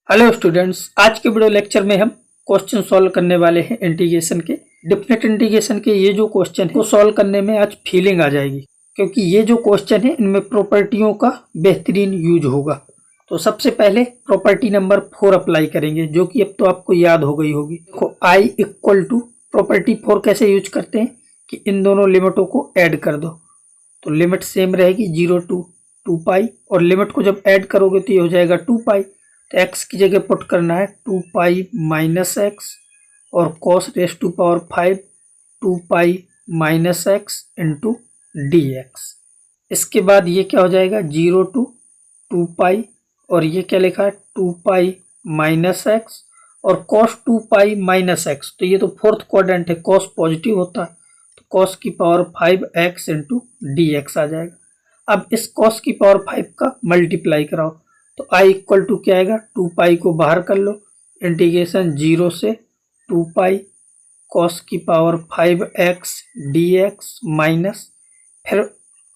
Hello students, आज के video lecture में हम क्वेश्चन सॉल्व करने वाले हैं इंटीग्रेशन के। डेफिनेट इंटीग्रेशन के ये जो क्वेश्चन है वो सॉल्व करने में आज फीलिंग आ जाएगी, क्योंकि ये जो क्वेश्चन है इनमें प्रॉपर्टियों का बेहतरीन यूज होगा। तो सबसे पहले प्रॉपर्टी नंबर 4 अप्लाई करेंगे, जो कि अब तो आपको याद हो गई होगी। देखो आई इक्वल टू प्रॉपर्टी 4 कैसे यूज करते हैं कि इन दोनों लिमिटों को ऐड कर दो, तो लिमिट सेम रहेगी 0 टू 2 पाई, और लिमिट को जब ऐड करोगे तो ये हो जाएगा 2 पाई। तो x की जगह पुट करना है 2 पाई माइनस एक्स और cos raise to power 5 2 pi minus x into d x. इसके बाद ये क्या हो जाएगा 0 टू 2 पाई, और ये क्या लिखा है 2 पाई माइनस एक्स और cos 2 पाई माइनस एक्स। तो ये तो फोर्थ क्वाड्रेंट है, cos पॉजिटिव होता है, तो cos की power 5x into d x आ जाएगा। अब इस cos की पावर 5 का मल्टीप्लाई कराओ, तो i इक्वल टू क्या आएगा 2 पाई को बाहर कर लो, इंटीग्रेशन 0 से 2 पाई cos की पावर 5x dx माइनस फिर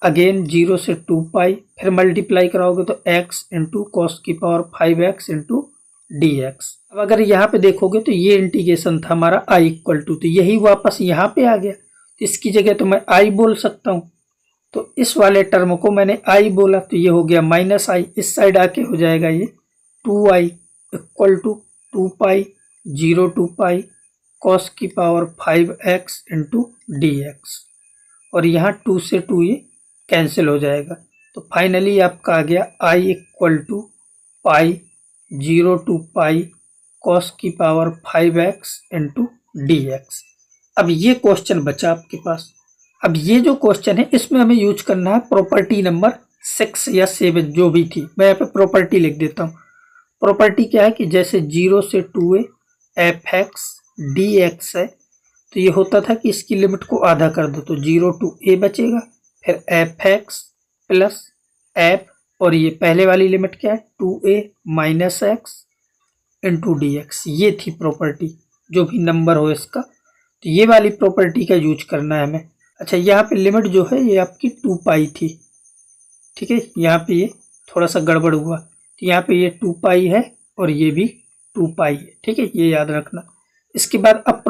अगेन 0 से 2 पाई, फिर मल्टीप्लाई कराओगे तो x इंटू कॉस की power 5x into d x. अब अगर यहाँ पे देखोगे तो ये इंटीग्रेशन था हमारा i इक्वल टू, तो यही वापस यहाँ पे आ गया। इसकी जगह तो मैं i बोल सकता हूँ, तो इस वाले टर्म को मैंने आई बोला तो ये हो गया माइनस आई। इस साइड आके हो जाएगा ये 2i equal to 2 pi 0 to pi cos की power 5x into d x, और यहाँ 2 से 2 ये कैंसिल हो जाएगा। तो फाइनली आपका आ गया i equal to pi 0 to pi cos की power 5x into d x. अब ये क्वेश्चन बचा आपके पास। अब ये जो क्वेश्चन है इसमें हमें यूज करना है प्रॉपर्टी नंबर 6 या 7 जो भी थी। मैं यहाँ पे प्रॉपर्टी लिख देता हूँ। प्रॉपर्टी क्या है कि जैसे 0 से 2a F x d x है, तो ये होता था कि इसकी लिमिट को आधा कर दो, तो 0 टू a बचेगा, फिर एफ एक्स प्लस एफ, और ये पहले वाली लिमिट क्या है 2a minus x into d x. ये थी प्रॉपर्टी, जो भी नंबर हो इसका, तो ये वाली प्रॉपर्टी का यूज करना है हमें। अच्छा, यहाँ पे लिमिट जो है ये आपकी 2 पाई थी, ठीक है। यहाँ पे ये थोड़ा सा गड़बड़ हुआ, तो यहाँ पे ये 2 पाई है और ये भी 2 पाई है, ठीक है, ये याद रखना। इसके बाद अब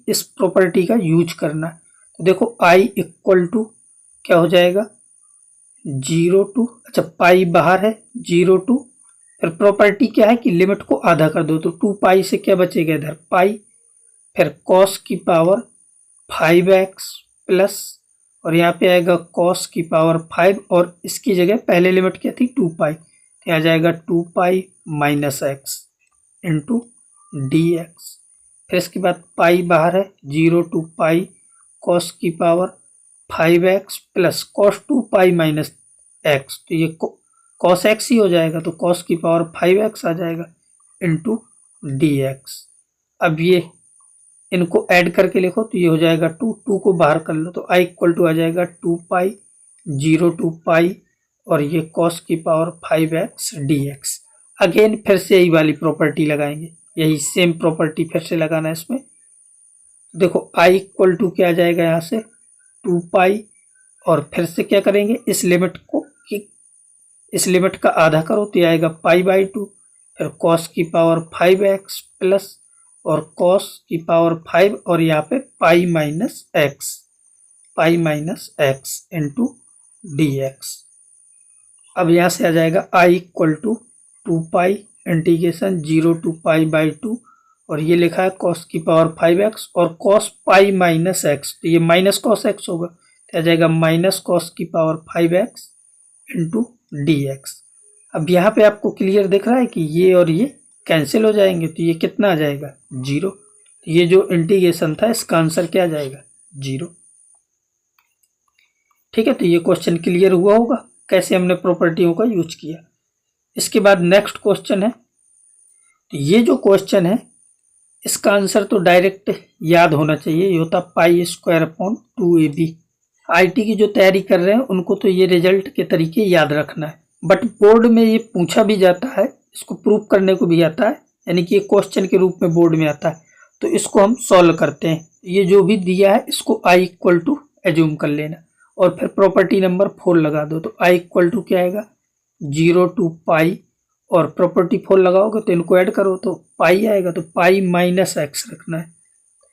इस प्रॉपर्टी का यूज करना है। तो देखो आई इक्वल टू क्या हो जाएगा 0 टू, अच्छा पाई बाहर है 0 टू, फिर प्रॉपर्टी क्या है कि लिमिट को आधा कर दो, तो 2 पाई से क्या बचेगा इधर पाई, फिर कॉस की पावर 5x प्लस, और यहाँ पे आएगा cos की पावर 5, और इसकी जगह पहले लिमिट क्या थी 2 पाई, तो यहाँ जाएगा 2 pi minus x into d x. फिर इसके बाद पाई बाहर है 0 टू पाई cos की power 5x plus cos 2 pi minus x, तो ये cos x ही हो जाएगा, तो cos की पावर 5x आ जाएगा इंटू डी एक्स। अब ये इनको ऐड करके लिखो तो ये हो जाएगा 2 को बाहर कर लो, तो i इक्वल टू आ जाएगा 2 पाई 0 टू पाई, और ये cos की पावर 5x dx। अगेन फिर से यही वाली प्रॉपर्टी लगाएंगे, यही सेम प्रॉपर्टी फिर से लगाना है इसमें। देखो i इक्वल टू क्या आ जाएगा यहाँ से 2 पाई, और फिर से क्या करेंगे इस लिमिट को कि इस लिमिट का आधा करो तो ये आएगा पाई बाई 2, फिर cos की पावर 5x प्लस और cos की पावर 5, और यहाँ पे pi minus x into d x. अब यहाँ से आ जाएगा i equal to 2 pi integration 0 to pi by 2, और ये लिखा है cos की पावर 5x और cos पाई माइनस एक्स, तो ये माइनस cos x होगा, तो आ जाएगा माइनस cos की power 5x into d x. अब यहाँ पे आपको क्लियर दिख रहा है कि ये और ये कैंसिल हो जाएंगे, तो ये कितना आ जाएगा 0। तो ये जो इंटीग्रेशन था इसका आंसर क्या आ जाएगा 0, ठीक है। तो ये क्वेश्चन क्लियर हुआ होगा कैसे हमने प्रॉपर्टियों का यूज किया। इसके बाद नेक्स्ट क्वेश्चन है, तो ये जो क्वेश्चन है इसका आंसर तो डायरेक्ट याद होना चाहिए, ये होता pi square upon 2ab। IT की जो तैयारी कर रहे हैं उनको तो ये रिजल्ट के तरीके याद रखना है, बट बोर्ड में ये पूछा भी जाता है, इसको प्रूव करने को भी आता है, यानी कि ये क्वेश्चन के रूप में बोर्ड में आता है, तो इसको हम सॉल्व करते हैं। ये जो भी दिया है इसको i इक्वल टू एज्यूम कर लेना, और फिर प्रॉपर्टी नंबर 4 लगा दो, तो i इक्वल टू क्या आएगा 0 टू पाई, और प्रॉपर्टी 4 लगाओगे तो इनको ऐड करो तो पाई आएगा, तो पाई माइनस एक्स रखना है,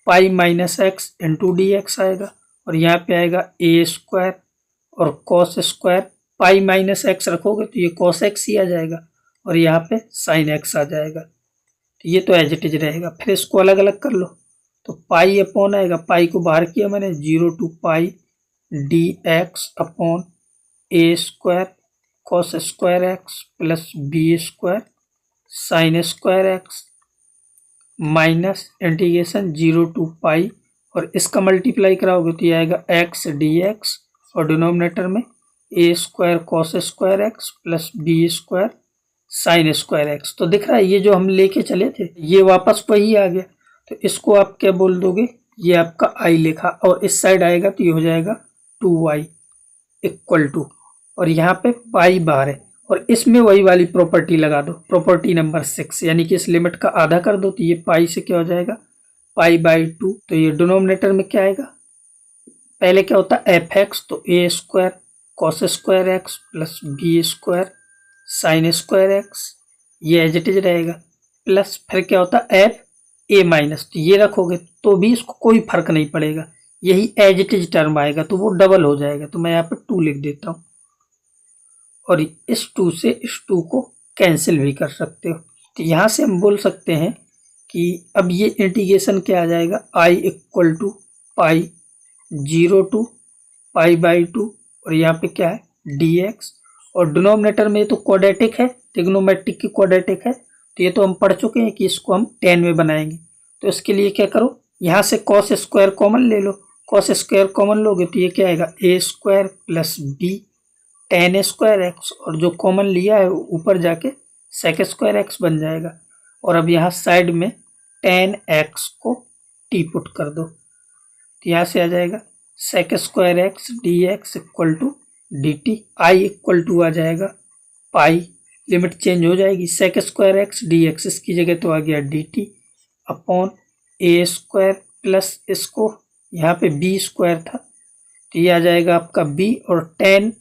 पाई minus x into d x आएगा, और यहाँ पे आएगा ए स्क्वायर और कॉस स्क्वायर, पाई माइनस एक्स रखोगे तो ये कॉस एक्स ही आ जाएगा, और यहाँ पे साइन एक्स आ जाएगा। तो ये तो एज इट इज रहेगा। फिर इसको अलग अलग कर लो, तो पाई अपॉन आएगा, पाई को बाहर किया मैंने, 0 to pi d x upon a square cos square x plus b square sine square x minus integration 0 to pi, और इसका मल्टीप्लाई कराओगे तो ये आएगा एक्स डी एक्स, और डिनोमिनेटर में a square cos square x plus b square sine square x. तो दिख रहा है ये जो हम लेके चले थे ये वापस वही आ गया। तो इसको आप क्या बोल दोगे, ये आपका आई लिखा, और इस साइड आएगा तो ये हो जाएगा 2y इक्वल टू, और यहाँ पे पाई बाहर है, और इसमें वही वाली प्रॉपर्टी लगा दो, प्रॉपर्टी नंबर 6, यानी कि इस लिमिट का आधा कर दो तो ये पाई से क्या हो जाएगा, पाई बाई 2। तो ये डिनोमिनेटर में क्या आएगा, पहले क्या होता है एफ एक्स, तो a square cos square x plus b square sine square x, ये एज इट इज रहेगा, प्लस फिर क्या होता है एफ ए माइनस, तो ये रखोगे तो भी इसको कोई फर्क नहीं पड़ेगा, यही एज इट इज टर्म आएगा तो वो डबल हो जाएगा। तो मैं यहाँ पे 2 लिख देता हूँ, और इस 2 से इस 2 को कैंसिल भी कर सकते हो। तो यहाँ से हम बोल सकते हैं कि अब ये इंटीग्रेशन क्या आ जाएगा, I equal to pi 0 to pi by 2, और यहाँ पे क्या है डी एक्स, और डिनोमिनेटर में तो क्वाड्रेटिक है, ट्रिग्नोमेट्रिक की क्वाड्रेटिक है, तो ये तो हम पढ़ चुके हैं कि इसको हम 10 में बनाएंगे। तो इसके लिए क्या करो, यहाँ से कॉस स्क्वायर कॉमन ले लो, कॉस स्क्वायर कॉमन लोगे तो ये क्या आएगा a square plus b tan square x, और जो कॉमन लिया है ऊपर जाके सेक स्क्वायर एक्स बन जाएगा, और अब यहाँ साइड में टेन एक्स को टी पुट कर दो, तो यहाँ से आ जाएगा sec square x d x equal to d t, I equal to आ जाएगा पाई, लिमिट चेंज हो जाएगी, sec square x d x इसकी जगह तो आ गया d t upon a square plus इसको यहाँ पे बी स्क्वायर था तो ये आ जाएगा आपका बी, और टेन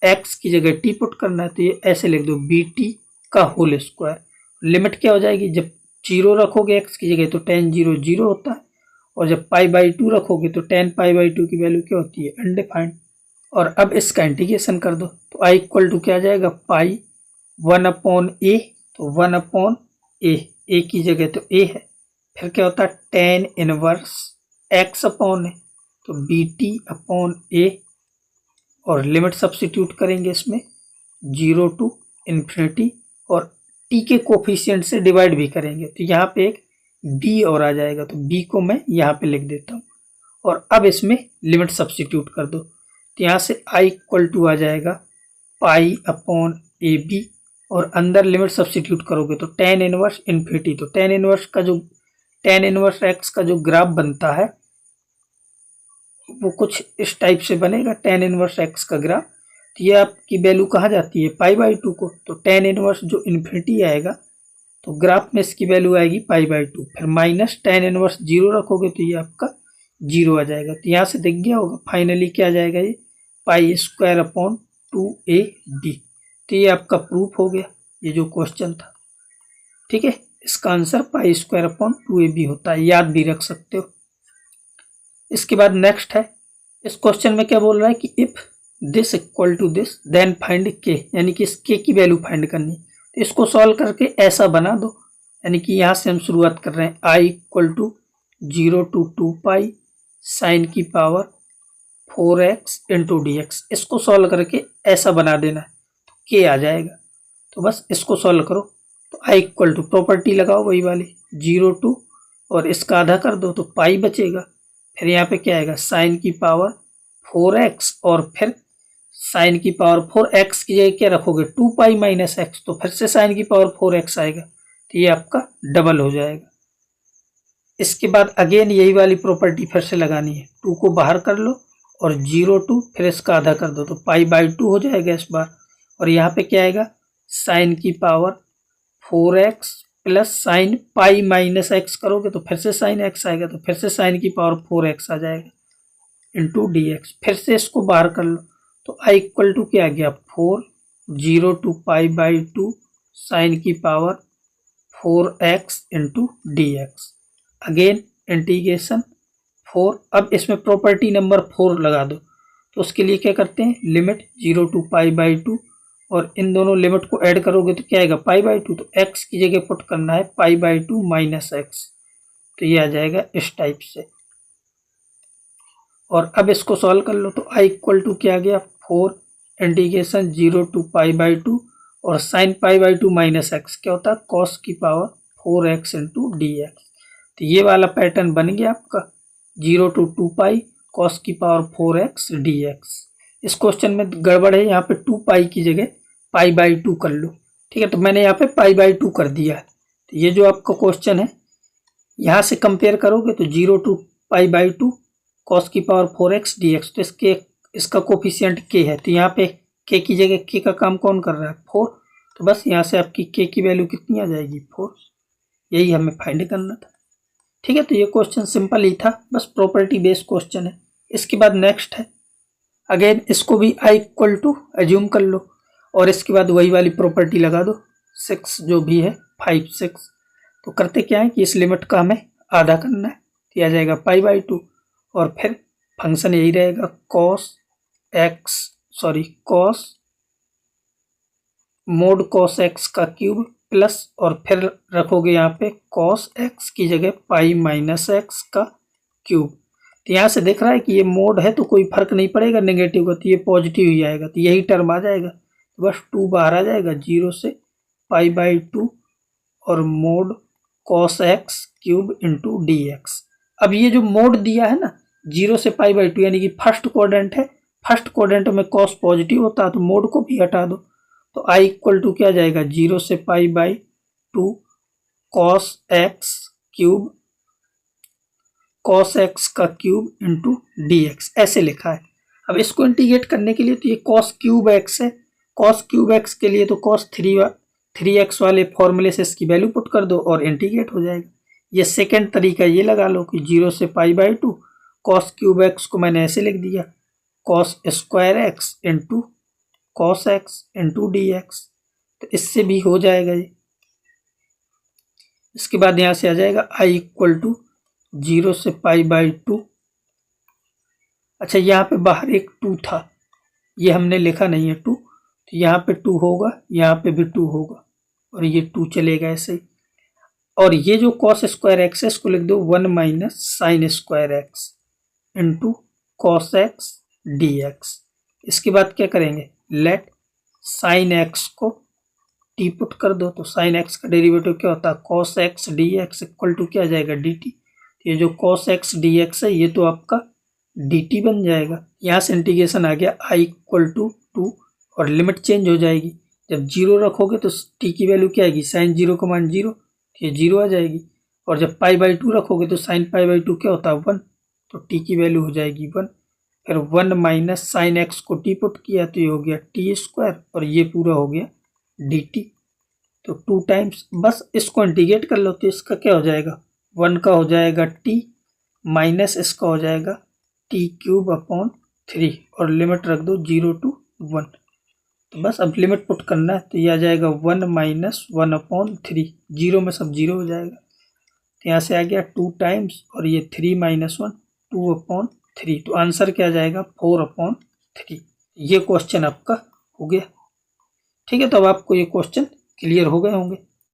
एक्स की जगह टी पुट करना है तो ये ऐसे लिख दो बी टी का होल स्क्वायर। लिमिट क्या हो जाएगी, जब 0 रखोगे एक्स की जगह तो टेन 0 0 होता है, और जब पाई बाई 2 रखोगे तो टेन पाई बाई 2 की वैल्यू क्या होती है अनडिफाइंड। और अब इसका इंटीग्रेशन कर दो तो आई इक्वल टू क्या आ जाएगा पाई 1 अपॉन ए, तो 1 अपॉन ए की जगह तो ए है, फिर क्या होता है टेन इनवर्स एक्स अपॉन है तो बी टी अपॉन ए, और लिमिट सब्स्टिट्यूट करेंगे इसमें 0 टू इन्फिनिटी, और टी के कोफिशिएंट से डिवाइड भी करेंगे तो यहाँ पे एक बी और आ जाएगा, तो बी को मैं यहाँ पे लिख देता हूँ, और अब इसमें लिमिट सब्स्टिट्यूट कर दो तो यहाँ से आई इक्वल टू आ जाएगा पाई अपॉन ए बी, और अंदर लिमिट सब्स्टिट्यूट करोगे तो टेन इनवर्स इन्फिनिटी, तो टेन इनवर्स एक्स का जो ग्राफ बनता है वो कुछ इस टाइप से बनेगा, टेन इनवर्स एक्स का ग्राफ। तो ये आपकी वैल्यू कहाँ जाती है पाई बाई 2 को, तो टेन इनवर्स जो इन्फिनिटी आएगा तो ग्राफ में इसकी वैल्यू आएगी पाई बाई 2, फिर माइनस टेन इनवर्स 0 रखोगे तो ये आपका 0 आ जाएगा। तो यहाँ से दिख गया होगा फाइनली क्या आ जाएगा, ये पाई स्क्वायर अपॉन 2ab। तो ये आपका प्रूफ हो गया, ये जो क्वेश्चन था। ठीक है, इसका answer pi square upon 2ab होता है, याद भी रख सकते हो। इसके बाद नेक्स्ट है, इस क्वेश्चन में क्या बोल रहा है कि if this equal to this then find k, यानी कि इस के की वैल्यू फाइंड करनी। तो इसको सॉल्व करके ऐसा बना दो, यानी कि यहाँ से हम शुरुआत कर रहे हैं I equal to 0 to 2 pi sine की power 4x into d x, इसको सॉल्व करके ऐसा बना देना है तो के आ जाएगा। तो बस इसको सॉल्व करो तो आई इक्वल टू प्रॉपर्टी लगाओ वही वाली 0 टू, और इसका आधा कर दो तो पाई बचेगा, फिर यहाँ पे क्या आएगा साइन की पावर 4x, और फिर साइन की पावर 4x की जगह क्या रखोगे 2 पाई माइनस एक्स, तो फिर से साइन की पावर 4x आएगा, तो ये आपका डबल हो जाएगा। इसके बाद अगेन यही वाली प्रॉपर्टी फिर से लगानी है, 2 को बाहर कर लो और 0 टू फिर इसका आधा कर दो तो पाई बाई 2 हो जाएगा इस बार, और यहाँ पे क्या आएगा साइन की power 4x plus sine pi minus x करोगे तो फिर से साइन एक्स आएगा, तो फिर से साइन की पावर 4x आ जाएगा इंटू डी एक्स, फिर से इसको बाहर कर लो तो आई इक्वल टू क्या आ गया 4, 0 टू पाई बाई 2 साइन की power 4x into d x. Again integration 4। अब इसमें प्रॉपर्टी नंबर 4 लगा दो। तो उसके लिए क्या करते हैं, लिमिट 0 टू पाई बाई 2 और इन दोनों लिमिट को ऐड करोगे तो क्या आएगा, पाई बाई 2। तो x की जगह पुट करना है पाई बाई 2 माइनस एक्स। तो ये आ जाएगा इस टाइप से। और अब इसको सॉल्व कर लो तो i इक्वल टू क्या आ गया, 4 इंटीग्रेशन 0 टू पाई बाई 2 और sine pi by 2 minus x क्या होता है, कॉस की power 4x into d x. तो ये वाला पैटर्न बन गया आपका 0 टू 2 पाई कॉस की पावर 4x डी एक्स। इस क्वेश्चन में गड़बड़ है, यहाँ पे 2 पाई की जगह पाई बाई 2 कर लो। ठीक है, तो मैंने यहाँ पे पाई बाई 2 कर दिया है। तो ये जो आपका क्वेश्चन है यहाँ से कंपेयर करोगे तो 0 टू पाई बाई 2 कॉस की पावर 4x dx। तो इसका कोफिशिएंट k है। तो यहाँ पे k की जगह k का काम कौन कर रहा है, 4। तो बस यहाँ से आपकी k की वैल्यू कितनी आ जाएगी, 4। यही हमें फाइंड करना था। ठीक है, तो ये क्वेश्चन सिंपल ही था, बस प्रॉपर्टी बेस्ड क्वेश्चन है। इसके बाद नेक्स्ट है, अगेन इसको भी i इक्वल टू एज्यूम कर लो और इसके बाद वही वाली प्रॉपर्टी लगा दो, 6 जो भी है 5 6। तो करते क्या है कि इस लिमिट का हमें आधा करना है। तो आ जाएगा पाई बाई 2 और फिर फंक्शन यही रहेगा कॉस मोड कॉस एक्स का क्यूब प्लस और फिर रखोगे यहाँ पे कॉस एक्स की जगह पाई माइनस एक्स का क्यूब। तो यहाँ से देख रहा है कि ये मोड है तो कोई फर्क नहीं पड़ेगा नेगेटिव का, तो ये पॉजिटिव ही आएगा। तो यही टर्म आ जाएगा, तो बस 2 बाहर आ जाएगा, 0 से पाई बाई 2 और mode cos x cube into d x. अब ये जो मोड दिया है ना 0 से पाई बाई 2 यानी कि फर्स्ट क्वाड्रेंट है, फर्स्ट क्वाड्रेंट में कॉस पॉजिटिव होता है तो मोड को भी हटा दो। तो i इक्वल टू क्या जाएगा, 0 से पाई बाई 2 कॉस एक्स का क्यूब इंटू डी एक्स, ऐसे लिखा है। अब इसको इंटीग्रेट करने के लिए तो ये कॉस क्यूब एक्स है, कॉस क्यूब एक्स के लिए तो कॉस 3x वाले फॉर्मूले से इसकी वैल्यू पुट कर दो और इंटीग्रेट हो जाएगा। ये सेकेंड तरीका ये लगा लो कि 0 से पाई बाई 2 कॉस क्यूब एक्स को मैंने ऐसे लिख दिया, cos square x into cos x into d x. तो इससे भी हो जाएगा ये। इसके बाद यहाँ से आ जाएगा i इक्वल टू 0 से पाई बाई 2। अच्छा, यहाँ पे बाहर एक 2 था, ये हमने लिखा नहीं है 2, तो यहाँ पे 2 होगा, यहाँ पे भी 2 होगा और ये 2 चलेगा ऐसे ही। और ये जो कॉस स्क्वायर एक्स है इसको लिख दो 1 minus sign square x into cos x d x. इसके बाद क्या करेंगे, लेट साइन एक्स को टी पुट कर दो। तो साइन एक्स का डेरिवेटिव क्या होता है, cos x d x equal to क्या आ जाएगा, डी टी। ये जो कॉस एक्स डी एक्स है ये तो आपका डी टी बन जाएगा। यहाँ से इंटीग्रेशन आ गया i इक्वल टू 2 और लिमिट चेंज हो जाएगी। जब 0 रखोगे तो t की वैल्यू क्या आएगी, साइन 0 का मान 0, ये 0 आ जाएगी। और जब पाई बाई 2 रखोगे तो साइन पाई बाई 2 क्या होता है, 1, तो t की वैल्यू हो जाएगी 1। फिर 1 माइनस साइन एक्स को टी पुट किया तो ये हो गया टी स्क्वायर और ये पूरा हो गया डी टी। तो 2 टाइम्स, बस इसको इंटीग्रेट कर लो तो इसका क्या हो जाएगा, 1 का हो जाएगा टी माइनस इसका हो जाएगा टी क्यूब अपॉन 3 और लिमिट रख दो 0 टू 1। तो बस अब लिमिट पुट करना है तो ये आ जाएगा 1 माइनस 1 अपॉन 3, 0 में सब 0 हो जाएगा। तो यहाँ से आ गया 2 टाइम्स और ये 3 माइनस 1 2 अपॉन 3। तो आंसर क्या आ जाएगा, 4 अपॉन 3। ये क्वेश्चन आपका हो गया। ठीक है, तो अब आपको ये क्वेश्चन क्लियर हो गए होंगे।